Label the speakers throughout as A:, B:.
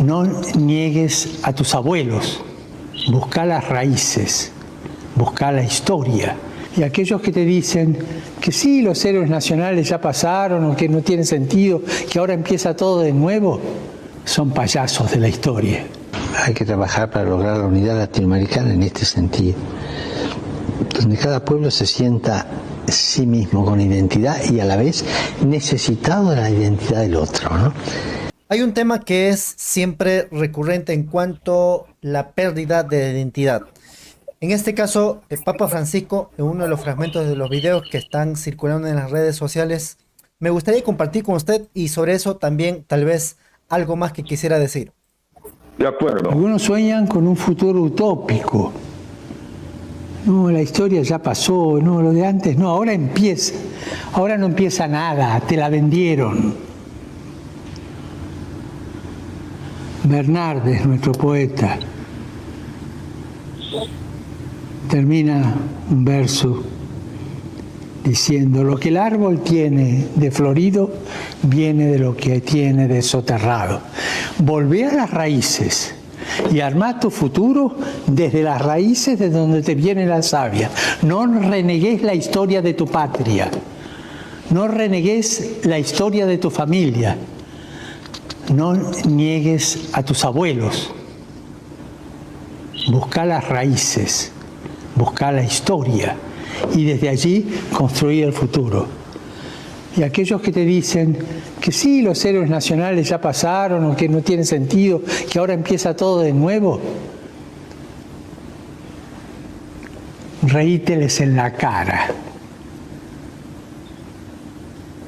A: No niegues a tus abuelos, busca las raíces, busca la historia. Y aquellos que te dicen que sí, los héroes nacionales ya pasaron o que no tiene sentido, que ahora empieza todo de nuevo, son payasos de la historia.
B: Hay que trabajar para lograr la unidad latinoamericana en este sentido, donde cada pueblo se sienta sí mismo con identidad y a la vez necesitado de la identidad del otro, ¿no?
C: Hay un tema que es siempre recurrente en cuanto a la pérdida de identidad. En este caso, el Papa Francisco, en uno de los fragmentos de los videos que están circulando en las redes sociales, me gustaría compartir con usted y sobre eso también tal vez algo más que quisiera decir.
D: De acuerdo.
A: Algunos sueñan con un futuro utópico. No, la historia ya pasó, no, lo de antes no, ahora empieza. Ahora no empieza nada, te la vendieron. Bernardes, nuestro poeta, termina un verso diciendo: lo que el árbol tiene de florido viene de lo que tiene de soterrado. Volvé a las raíces y armá tu futuro desde las raíces de donde te viene la savia. No renegues la historia de tu patria, no renegues la historia de tu familia, no niegues a tus abuelos, busca las raíces, busca la historia y desde allí construir el futuro. Y aquellos que te dicen que sí, los héroes nacionales ya pasaron o que no tiene sentido, que ahora empieza todo de nuevo, reíteles en la cara.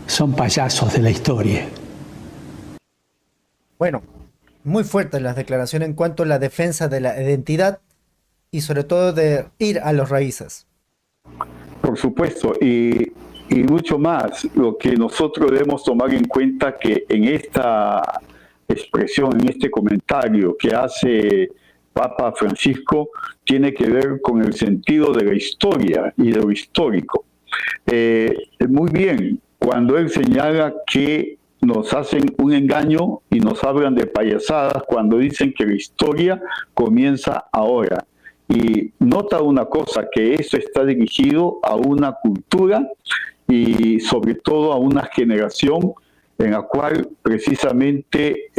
A: Son payasos de la historia.
C: Bueno, muy fuertes las declaraciones en cuanto a la defensa de la identidad y sobre todo de ir a las raíces.
D: Por supuesto, y mucho más, lo que nosotros debemos tomar en cuenta que en esta expresión, en este comentario que hace Papa Francisco, tiene que ver con el sentido de la historia y de lo histórico. Muy bien, cuando él señala que nos hacen un engaño y nos hablan de payasadas cuando dicen que la historia comienza ahora. Y nota una cosa, que esto está dirigido a una cultura y sobre todo a una generación en la cual precisamente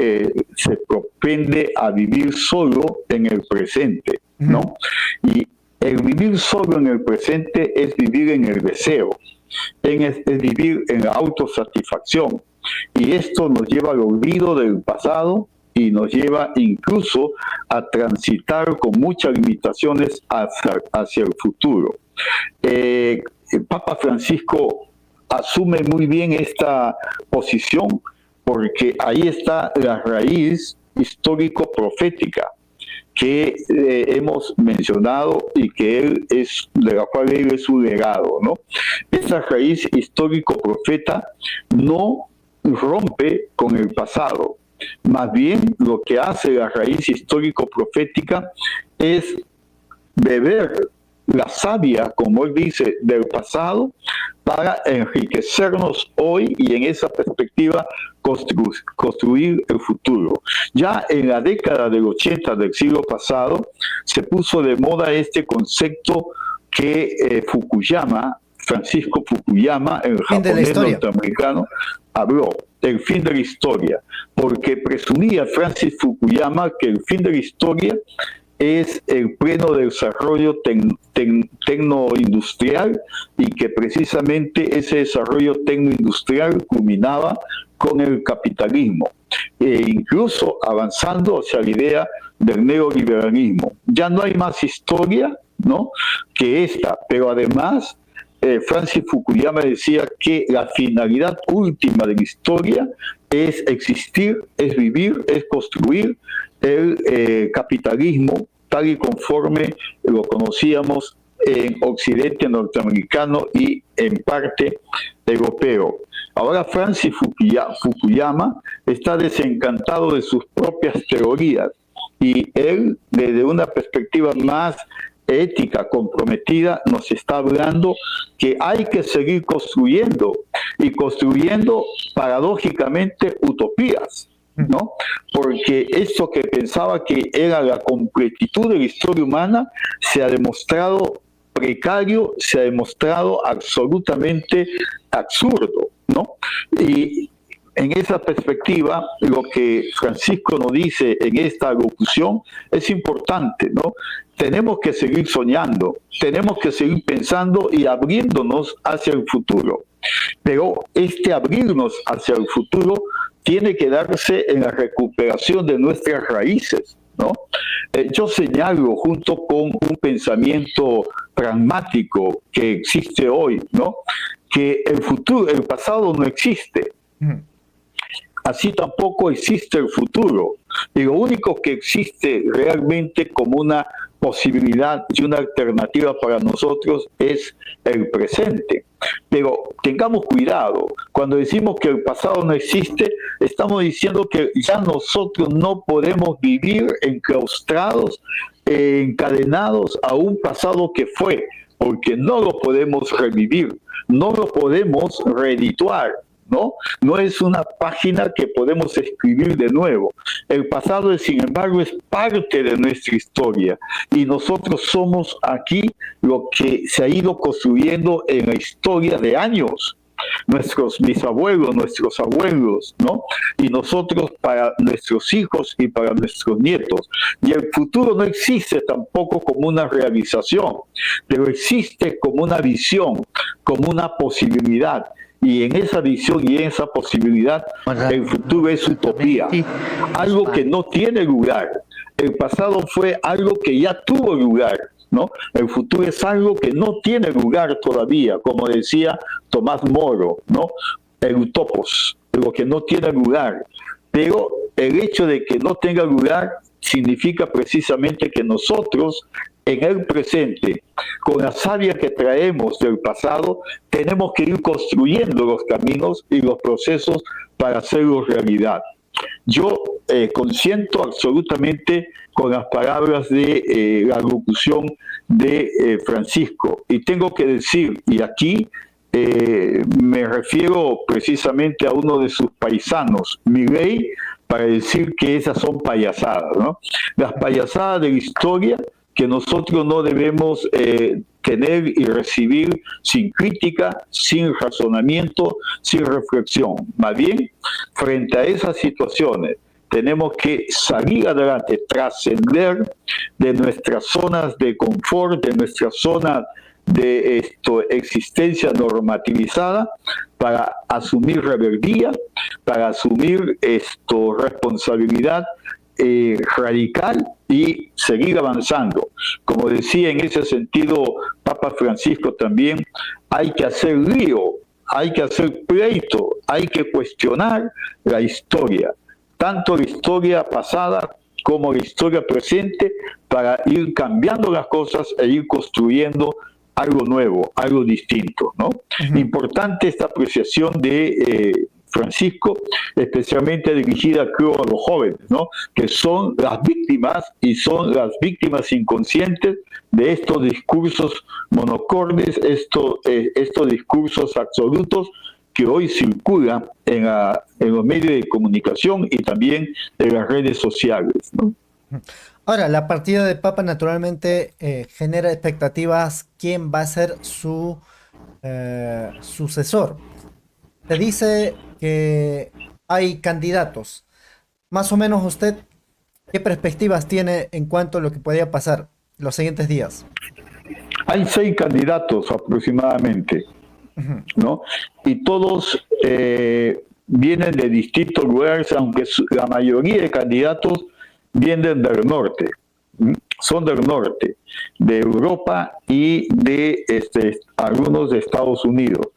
D: se propende a vivir solo en el presente, ¿no? Y el vivir solo en el presente es vivir en el deseo, es vivir en la autosatisfacción. Y esto nos lleva al olvido del pasado y nos lleva incluso a transitar con muchas limitaciones hacia el futuro. El Papa Francisco asume muy bien esta posición porque ahí está la raíz histórico-profética que hemos mencionado y que él es, de la cual él es su legado, ¿no? Esa raíz histórico-profeta no rompe con el pasado. Más bien, lo que hace la raíz histórico-profética es beber la savia, como él dice, del pasado para enriquecernos hoy y en esa perspectiva construir el futuro. Ya en la década del 80 del siglo pasado se puso de moda este concepto que Francisco Fukuyama, el japonés norteamericano, habló, el fin de la historia, porque presumía Francis Fukuyama que el fin de la historia es el pleno desarrollo tecnoindustrial y que precisamente ese desarrollo tecnoindustrial culminaba con el capitalismo, incluso avanzando hacia la idea del neoliberalismo. Ya no hay más historia, ¿no?, que esta, pero además Francis Fukuyama decía que la finalidad última de la historia es existir, es vivir, es construir el capitalismo tal y conforme lo conocíamos en Occidente norteamericano y en parte europeo. Ahora Francis Fukuyama está desencantado de sus propias teorías y él, desde una perspectiva más ética comprometida, nos está hablando que hay que seguir construyendo y construyendo paradójicamente utopías, ¿no? Porque eso que pensaba que era la completitud de la historia humana se ha demostrado precario, se ha demostrado absolutamente absurdo, ¿no? Y en esa perspectiva, lo que Francisco nos dice en esta locución es importante, ¿no? Tenemos que seguir soñando, tenemos que seguir pensando y abriéndonos hacia el futuro. Pero este abrirnos hacia el futuro tiene que darse en la recuperación de nuestras raíces, ¿no? Yo señalo junto con un pensamiento pragmático que existe hoy, ¿no? Que el futuro, el pasado no existe. Así tampoco existe el futuro. Y lo único que existe realmente como una posibilidad y una alternativa para nosotros es el presente. Pero tengamos cuidado, cuando decimos que el pasado no existe, estamos diciendo que ya nosotros no podemos vivir enclaustrados, encadenados a un pasado que fue, porque no lo podemos revivir, no lo podemos reedituar. ¿No? No es una página que podemos escribir de nuevo. El pasado, sin embargo, es parte de nuestra historia y nosotros somos aquí lo que se ha ido construyendo en la historia de años. Nuestros bisabuelos, nuestros abuelos, ¿no? Y nosotros para nuestros hijos y para nuestros nietos. Y el futuro no existe tampoco como una realización, pero existe como una visión, como una posibilidad. Y en esa visión y en esa posibilidad, el futuro es utopía, algo que no tiene lugar. El pasado fue algo que ya tuvo lugar, ¿no? El futuro es algo que no tiene lugar todavía, como decía Tomás Moro, ¿no? El utopos, lo que no tiene lugar. Pero el hecho de que no tenga lugar significa precisamente que nosotros, en el presente, con la savia que traemos del pasado, tenemos que ir construyendo los caminos y los procesos para hacerlos realidad. Yo consiento absolutamente con las palabras de la locución de Francisco. Y tengo que decir, y aquí me refiero precisamente a uno de sus paisanos, Milei, para decir que esas son payasadas, ¿no? Las payasadas de la historia que nosotros no debemos tener y recibir sin crítica, sin razonamiento, sin reflexión. Más bien, frente a esas situaciones, tenemos que salir adelante, trascender de nuestras zonas de confort, de nuestras zonas de existencia normativizada, para asumir rebeldía, para asumir responsabilidad radical y seguir avanzando. Como decía en ese sentido Papa Francisco también, hay que hacer lío, hay que hacer pleito, hay que cuestionar la historia, tanto la historia pasada como la historia presente, para ir cambiando las cosas e ir construyendo algo nuevo, algo distinto, ¿no? Importante esta apreciación de Francisco, especialmente dirigida, creo, a los jóvenes, ¿no? Que son las víctimas y son las víctimas inconscientes de estos discursos monocordes, estos discursos absolutos que hoy circulan en los medios de comunicación y también en las redes sociales, ¿no?
C: Ahora, la partida de Papa naturalmente genera expectativas. ¿Quién va a ser su sucesor? Se dice que hay candidatos. Más o menos usted, ¿qué perspectivas tiene en cuanto a lo que podría pasar los siguientes días?
D: Hay 6 candidatos aproximadamente, ¿no? Y todos vienen de distintos lugares, aunque la mayoría de candidatos vienen del norte, son del norte, de Europa y de algunos de Estados Unidos.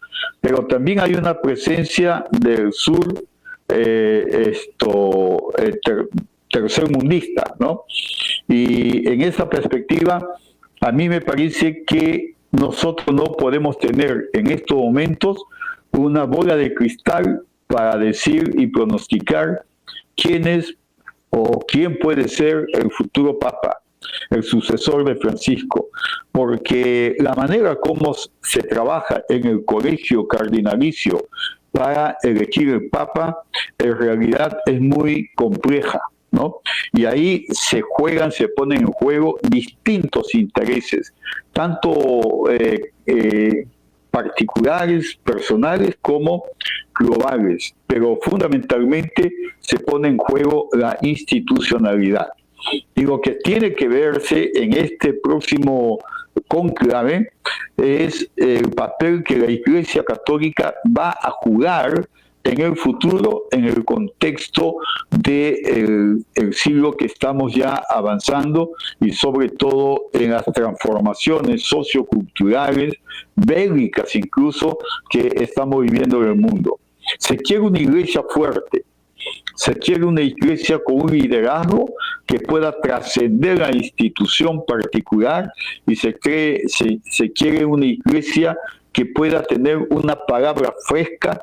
D: Pero también hay una presencia del sur tercermundista, ¿no? Y en esa perspectiva, a mí me parece que nosotros no podemos tener en estos momentos una bola de cristal para decir y pronosticar quién es o quién puede ser el futuro Papa, el sucesor de Francisco, porque la manera como se trabaja en el colegio cardinalicio para elegir el Papa en realidad es muy compleja, ¿no? Y ahí se ponen en juego distintos intereses, tanto particulares, personales, como globales, pero fundamentalmente se pone en juego la institucionalidad. Y lo que tiene que verse en este próximo cónclave es el papel que la Iglesia Católica va a jugar en el futuro, en el contexto del siglo que estamos ya avanzando, y sobre todo en las transformaciones socioculturales, bélicas incluso, que estamos viviendo en el mundo. Se quiere una iglesia fuerte, se quiere una iglesia con un liderazgo que pueda trascender la institución particular, y se quiere una iglesia que pueda tener una palabra fresca,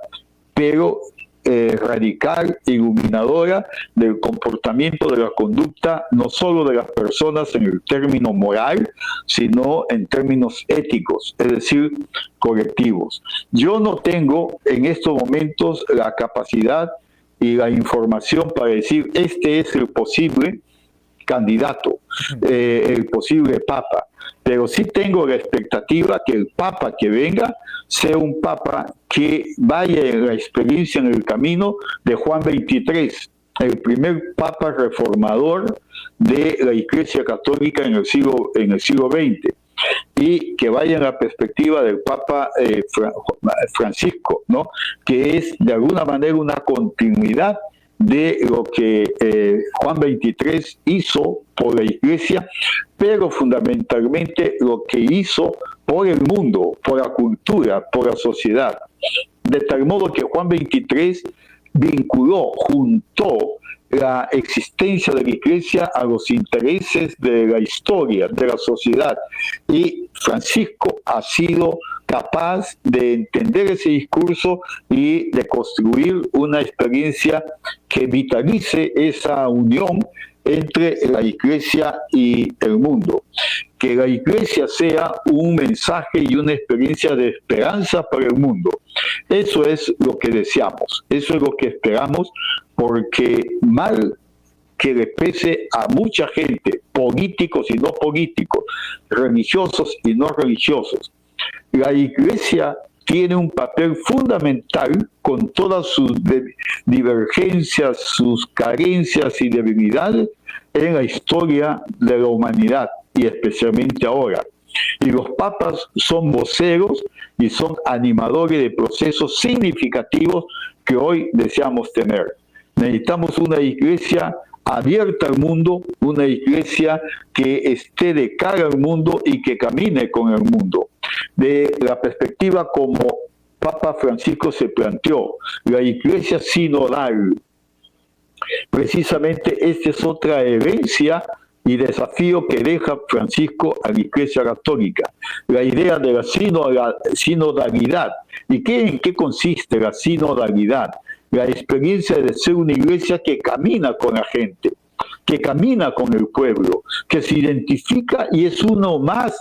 D: pero radical, iluminadora del comportamiento, de la conducta, no solo de las personas en el término moral, sino en términos éticos, es decir, colectivos. Yo no tengo en estos momentos la capacidad y la información para decir este es el posible candidato, el posible papa, pero sí tengo la expectativa que el papa que venga sea un papa que vaya en la experiencia, en el camino de Juan XXIII, el primer papa reformador de la Iglesia Católica en el siglo XX, y que vaya en la perspectiva del Papa Francisco, ¿no? Que es de alguna manera una continuidad de lo que Juan XXIII hizo por la Iglesia, pero fundamentalmente lo que hizo por el mundo, por la cultura, por la sociedad. De tal modo que Juan XXIII juntó la existencia de la Iglesia a los intereses de la historia, de la sociedad. Y Francisco ha sido capaz de entender ese discurso y de construir una experiencia que vitalice esa unión entre la Iglesia y el mundo. Que la Iglesia sea un mensaje y una experiencia de esperanza para el mundo. Eso es lo que deseamos, eso es lo que esperamos, porque mal que le pese a mucha gente, políticos y no políticos, religiosos y no religiosos, la Iglesia tiene un papel fundamental con todas sus divergencias, sus carencias y debilidades en la historia de la humanidad, y especialmente ahora. Y los papas son voceros y son animadores de procesos significativos que hoy deseamos tener. Necesitamos una iglesia abierta al mundo, una iglesia que esté de cara al mundo y que camine con el mundo. De la perspectiva como Papa Francisco se planteó, la iglesia sinodal. Precisamente esta es otra herencia y desafío que deja Francisco a la Iglesia Católica. La idea de la sinodalidad. ¿Y en qué consiste la sinodalidad? La experiencia de ser una iglesia que camina con la gente, que camina con el pueblo, que se identifica y es uno más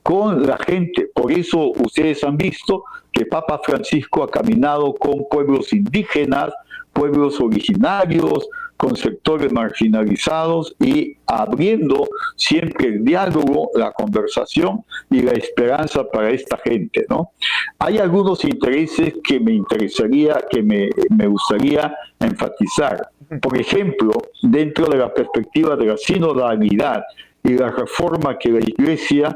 D: con la gente. Por eso ustedes han visto que Papa Francisco ha caminado con pueblos indígenas, pueblos originarios, con sectores marginalizados, y abriendo siempre el diálogo, la conversación y la esperanza para esta gente, ¿no? Hay algunos intereses que me gustaría enfatizar. Por ejemplo, dentro de la perspectiva de la sinodalidad y la reforma que la Iglesia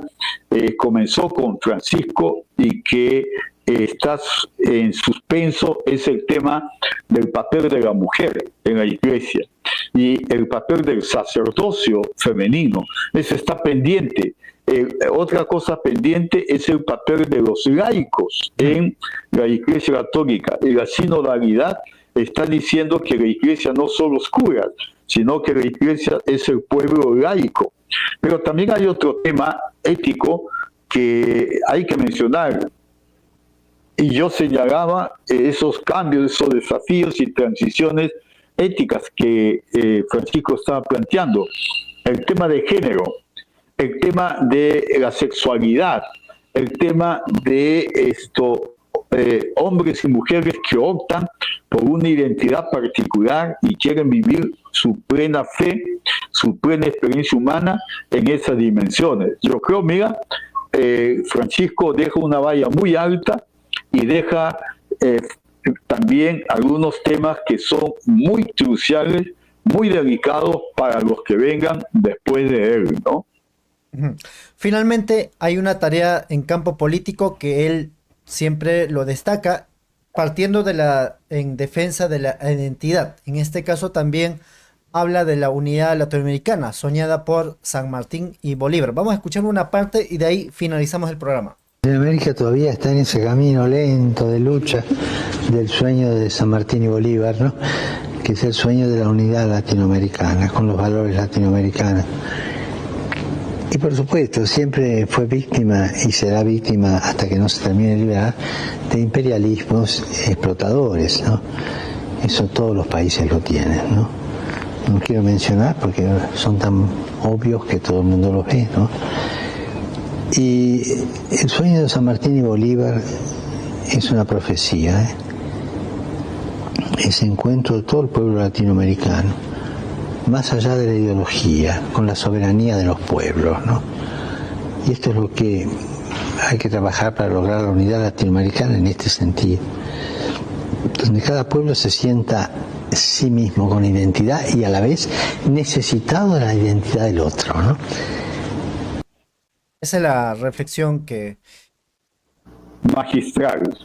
D: comenzó con Francisco y que está en suspenso, es el tema del papel de la mujer en la Iglesia y el papel del sacerdocio femenino. Eso está pendiente. Otra cosa pendiente es el papel de los laicos en la Iglesia Católica. Y la sinodalidad está diciendo que la Iglesia no son los curas, sino que la Iglesia es el pueblo laico. Pero también hay otro tema ético que hay que mencionar. Y yo señalaba esos cambios, esos desafíos y transiciones éticas que Francisco estaba planteando. El tema de género, el tema de la sexualidad, el tema de hombres y mujeres que optan por una identidad particular y quieren vivir su plena fe, su plena experiencia humana en esas dimensiones. Yo creo, mira, Francisco deja una valla muy alta y deja también algunos temas que son muy cruciales, muy delicados para los que vengan después de él, ¿no?
C: Finalmente, hay una tarea en campo político que él siempre lo destaca, partiendo en defensa de la identidad. En este caso también habla de la unidad latinoamericana, soñada por San Martín y Bolívar. Vamos a escuchar una parte y de ahí finalizamos el programa.
B: América todavía está en ese camino lento de lucha del sueño de San Martín y Bolívar, ¿no? Que es el sueño de la unidad latinoamericana, con los valores latinoamericanos. Y por supuesto, siempre fue víctima y será víctima hasta que no se termine de liberar de imperialismos explotadores, ¿no? Eso todos los países lo tienen, ¿no? No quiero mencionar porque son tan obvios que todo el mundo los ve, ¿no? Y el sueño de San Martín y Bolívar es una profecía, ¿eh? Ese encuentro de todo el pueblo latinoamericano, más allá de la ideología, con la soberanía de los pueblos, ¿no? Y esto es lo que hay que trabajar para lograr la unidad latinoamericana en este sentido, donde cada pueblo se sienta sí mismo con identidad y a la vez necesitado de la identidad del otro, ¿no?
C: Esa es la reflexión que...
D: Magistral.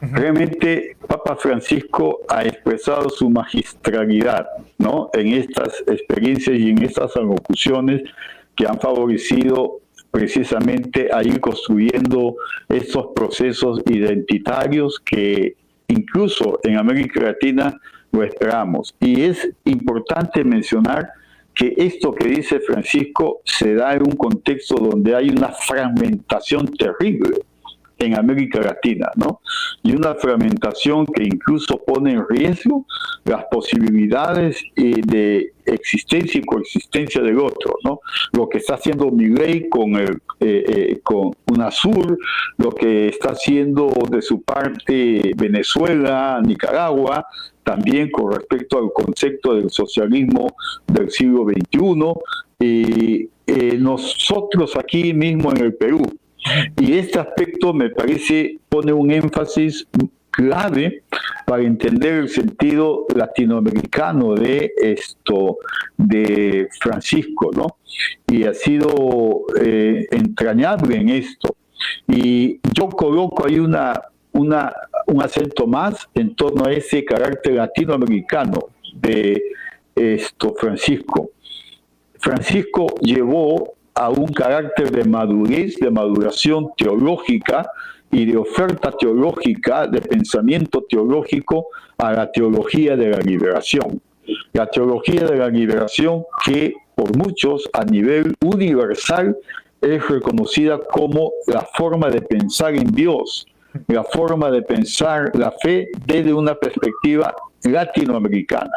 D: Realmente Papa Francisco ha expresado su magistralidad, ¿no? En estas experiencias y en estas alocuciones que han favorecido precisamente a ir construyendo estos procesos identitarios que incluso en América Latina lo esperamos. Y es importante mencionar que esto que dice Francisco se da en un contexto donde hay una fragmentación terrible en América Latina, ¿no? Y una fragmentación que incluso pone en riesgo las posibilidades de existencia y coexistencia del otro, ¿no? Lo que está haciendo Milei con UNASUR, lo que está haciendo de su parte Venezuela, Nicaragua, también con respecto al concepto del socialismo del siglo XXI, nosotros aquí mismo en el Perú. Y este aspecto me parece pone un énfasis clave para entender el sentido latinoamericano de esto de Francisco, ¿no? Y ha sido entrañable en esto. Y yo coloco ahí un acento más en torno a ese carácter latinoamericano de Francisco. Francisco llevó a un carácter de madurez, de maduración teológica y de oferta teológica, de pensamiento teológico a la teología de la liberación. La teología de la liberación que por muchos a nivel universal es reconocida como la forma de pensar en Dios, la forma de pensar la fe desde una perspectiva latinoamericana.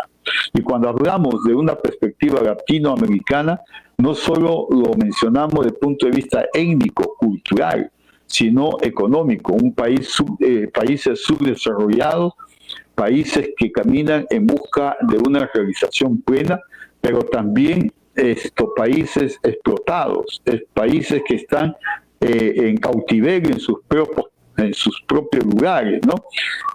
D: Y cuando hablamos de una perspectiva latinoamericana, no solo lo mencionamos desde el punto de vista étnico, cultural, sino económico. Países subdesarrollados, países que caminan en busca de una realización plena, pero también países explotados, países que están en cautiverio en sus propios lugares, ¿no?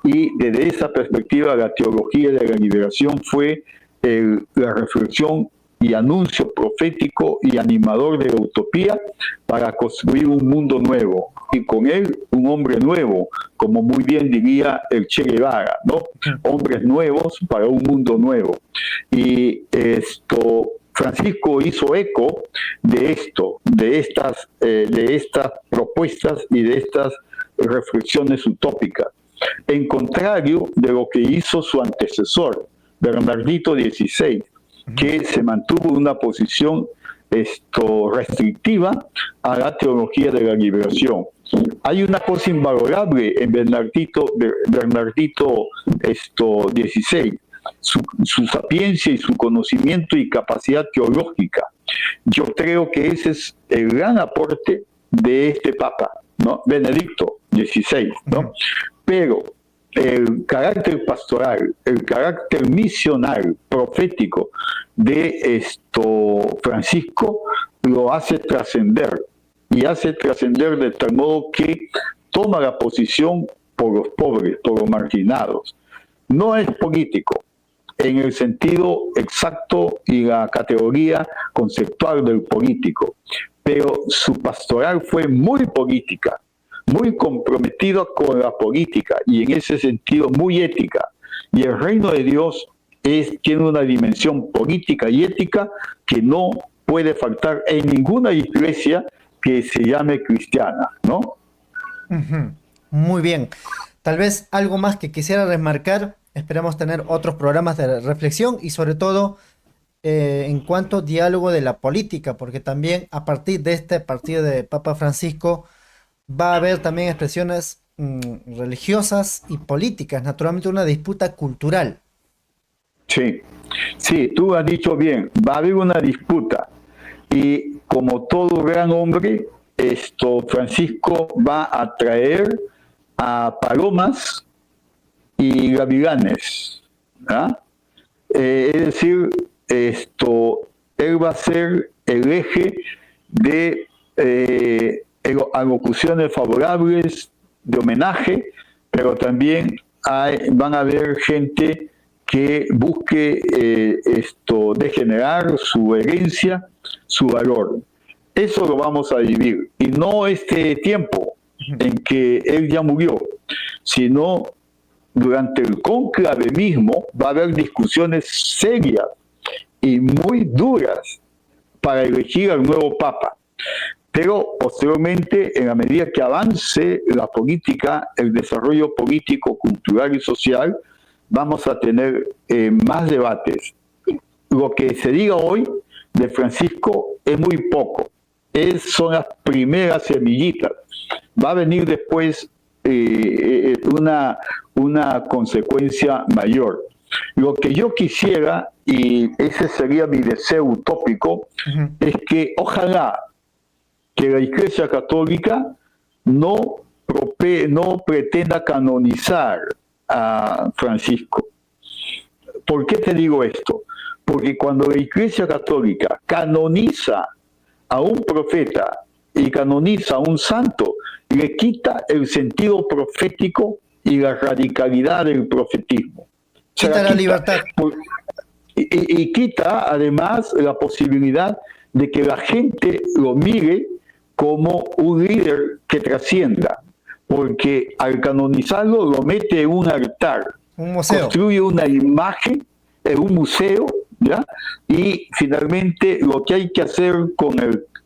D: Y desde esa perspectiva la teología de la liberación fue la reflexión y anuncio profético y animador de la utopía para construir un mundo nuevo y con él un hombre nuevo, como muy bien diría el Che Guevara, ¿no? Hombres nuevos para un mundo nuevo. Y Francisco hizo eco de estas propuestas y de estas reflexiones utópicas, en contrario de lo que hizo su antecesor, Bernardito XVI, que se mantuvo en una posición restrictiva a la teología de la liberación. Hay una cosa invalorable en Bernardito XVI, su sapiencia y su conocimiento y capacidad teológica. Yo creo que ese es el gran aporte de este Papa, ¿no? Benedicto XVI, ¿no? pero el carácter pastoral, el carácter misional, profético de Francisco lo hace trascender, y hace trascender de tal modo que toma la posición por los pobres, por los marginados. No es político en el sentido exacto y la categoría conceptual del político, pero su pastoral fue muy política, muy comprometida con la política y en ese sentido muy ética. Y el reino de Dios tiene una dimensión política y ética que no puede faltar en ninguna iglesia que se llame cristiana, ¿no?
C: Ujú. Muy bien. Tal vez algo más que quisiera remarcar. Esperamos tener otros programas de reflexión y sobre todo en cuanto a diálogo de la política, porque también a partir de este partido de Papa Francisco va a haber también expresiones religiosas y políticas, naturalmente una disputa cultural.
D: Sí, sí, tú has dicho bien, va a haber una disputa y como todo gran hombre, Francisco va a traer a palomas y gavilanes, ¿ah? Es decir, él va a ser el eje de alocuciones favorables, de homenaje, pero también van a haber gente que busque degenerar su herencia, su valor. Eso lo vamos a vivir, y no este tiempo en que él ya murió, sino durante el cónclave mismo va a haber discusiones serias y muy duras para elegir al nuevo Papa. Pero posteriormente, en la medida que avance la política, el desarrollo político, cultural y social, vamos a tener más debates. Lo que se diga hoy de Francisco es muy poco. Son las primeras semillitas. Va a venir después una consecuencia mayor. Lo que yo quisiera, y ese sería mi deseo utópico, es que ojalá que la Iglesia Católica no pretenda canonizar a Francisco. ¿Por qué te digo esto? Porque cuando la Iglesia Católica canoniza a un profeta y canoniza a un santo, le quita el sentido profético y la radicalidad del profetismo.
C: Quita la libertad.
D: Y quita además la posibilidad de que la gente lo mire como un líder que trascienda, porque al canonizarlo lo mete en un altar,
C: un museo,
D: construye una imagen en un museo, ¿ya? Y finalmente lo que hay que hacer con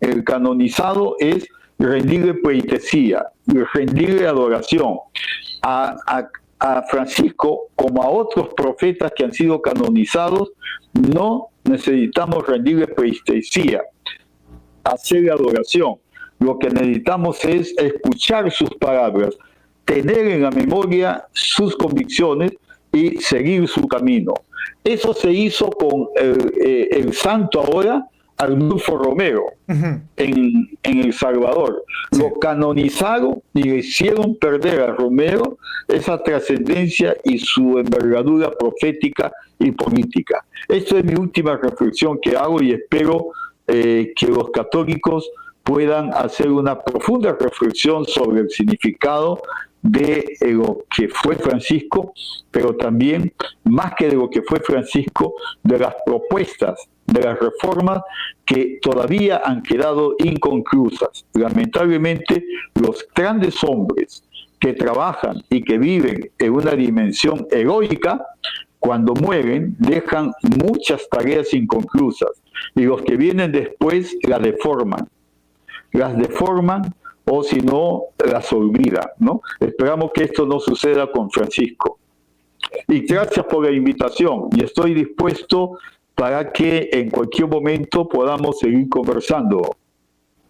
D: el canonizado es rendirle pleitesía, rendirle adoración. A Francisco, como a otros profetas que han sido canonizados, no necesitamos rendirle pleitesía, hacerle adoración. Lo que necesitamos es escuchar sus palabras, tener en la memoria sus convicciones y seguir su camino. Eso se hizo con el santo ahora, Arnulfo Romero, en El Salvador. Sí. Lo canonizaron y le hicieron perder a Romero esa trascendencia y su envergadura profética y política. Esta es mi última reflexión que hago y espero que los católicos puedan hacer una profunda reflexión sobre el significado de lo que fue Francisco, pero también, más que de lo que fue Francisco, de las propuestas, de las reformas que todavía han quedado inconclusas. Lamentablemente, los grandes hombres que trabajan y que viven en una dimensión heroica, cuando mueren, dejan muchas tareas inconclusas, y los que vienen después las deforman o si no, las olvidan, ¿no? Esperamos que esto no suceda con Francisco. Y gracias por la invitación, y estoy dispuesto para que en cualquier momento podamos seguir conversando.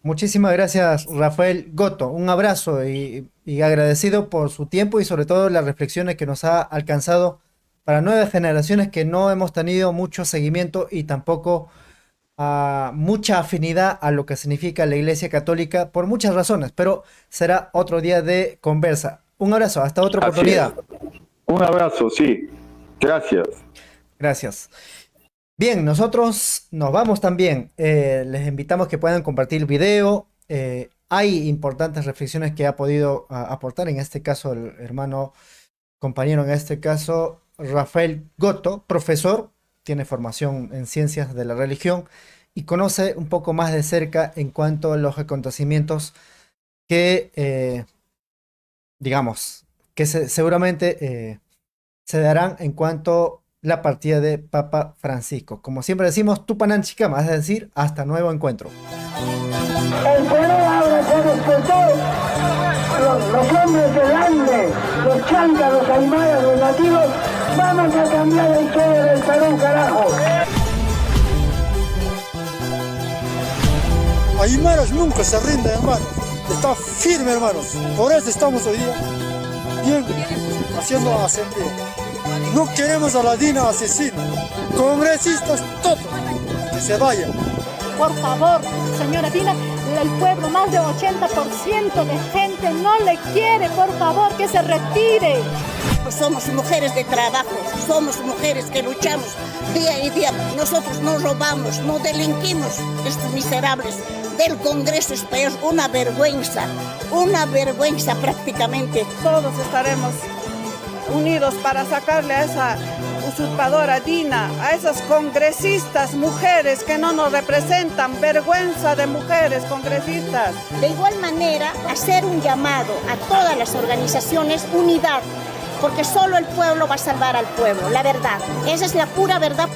C: Muchísimas gracias, Rafael Gotto. Un abrazo y agradecido por su tiempo y sobre todo las reflexiones que nos ha alcanzado para nuevas generaciones que no hemos tenido mucho seguimiento y tampoco mucha afinidad a lo que significa la Iglesia Católica por muchas razones, pero será otro día de conversa. Un abrazo, hasta otra oportunidad.
D: Un abrazo, sí. Gracias.
C: Gracias. Bien, nosotros nos vamos también. Les invitamos que puedan compartir el video. Hay importantes reflexiones que ha podido aportar, en este caso el hermano compañero, en este caso Rafael Goto, profesor, tiene formación en ciencias de la religión y conoce un poco más de cerca en cuanto a los acontecimientos que, digamos, que seguramente se darán en cuanto a la partida de Papa Francisco. Como siempre decimos, Tupanan Chicama, es decir, hasta nuevo encuentro.
E: El Perú ahora se despertó, los hombres del Ande, los changas, los aymaras, los nativos, vamos a cambiar la historia del Perú, carajo.
F: Aymaras nunca se rinden, hermano. Está firme, hermanos. Por eso estamos hoy día bien haciendo asamblea. No queremos a la Dina asesina. Congresistas, todos, que se vayan.
G: Por favor, señora Dina, el pueblo, más de 80% de gente no le quiere, por favor, que se retire.
H: Somos mujeres de trabajo, somos mujeres que luchamos día y día. Nosotros no robamos, no delinquimos, estos miserables del Congreso es peor, una vergüenza prácticamente.
I: Todos estaremos unidos para sacarle a esa usurpadora Dina, a esas congresistas mujeres que no nos representan, vergüenza de mujeres congresistas.
H: De igual manera, hacer un llamado a todas las organizaciones, unidad, porque solo el pueblo va a salvar al pueblo, la verdad, esa es la pura verdad.